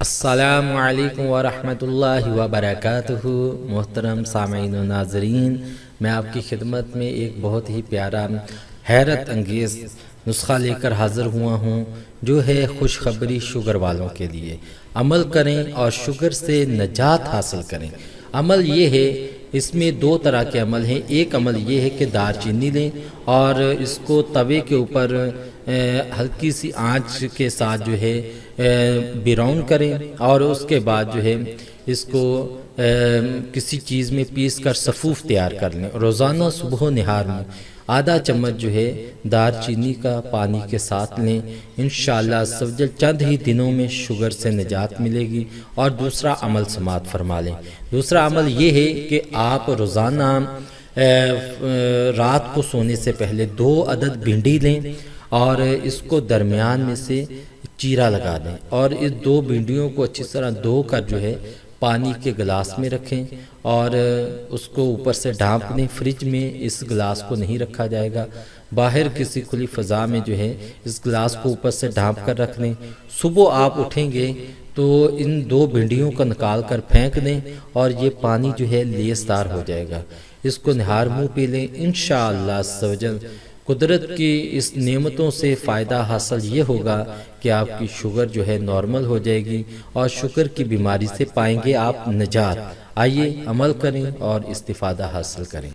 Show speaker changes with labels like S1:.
S1: السلام علیکم ورحمۃ اللہ وبرکاتہ۔ محترم سامعین و ناظرین، میں آپ کی خدمت میں ایک بہت ہی پیارا حیرت انگیز نسخہ لے کر حاضر ہوا ہوں، جو ہے خوشخبری شوگر والوں کے لیے۔ عمل کریں اور شوگر سے نجات حاصل کریں۔ عمل یہ ہے، اس میں دو طرح کے عمل ہیں۔ ایک عمل یہ ہے کہ دار چینی لیں اور اس کو توے کے اوپر ہلکی سی آنچ کے ساتھ جو ہے براؤن کریں، اور اس کے بعد جو ہے اس کو کسی چیز میں پیس کر صفوف تیار کر لیں۔ روزانہ صبح و نہار میں آدھا چمچ جو ہے دار چینی کا پانی کے ساتھ لیں۔ انشاءاللہ عزوجل چند ہی دنوں میں شوگر سے نجات ملے گی۔ اور دوسرا عمل سماعت فرما لیں۔ دوسرا عمل یہ ہے کہ آپ روزانہ رات کو سونے سے پہلے 2 عدد بھنڈی لیں اور اس کو درمیان میں سے چیرا لگا دیں، اور اس 2 بھنڈیوں کو اچھی طرح دھو کر جو ہے پانی کے گلاس میں رکھیں اور اس کو اوپر سے ڈھانپ دیں۔ فریج میں اس گلاس کو نہیں رکھا جائے گا، باہر کسی کھلی فضا میں جو ہے اس گلاس کو اوپر سے ڈھانپ کر رکھ دیں۔ صبح آپ اٹھیں گے تو ان 2 بھنڈیوں کو نکال کر پھینک دیں اور یہ پانی جو ہے لیسدار ہو جائے گا۔ اس کو نہار منہ پی لیں۔ انشاءاللہ عزوجل قدرت کی اس نعمتوں سے فائدہ حاصل یہ ہوگا کہ آپ کی شوگر جو ہے نارمل ہو جائے گی اور شوگر کی بیماری سے پائیں گے آپ نجات۔ آئیے عمل کریں اور استفادہ حاصل کریں۔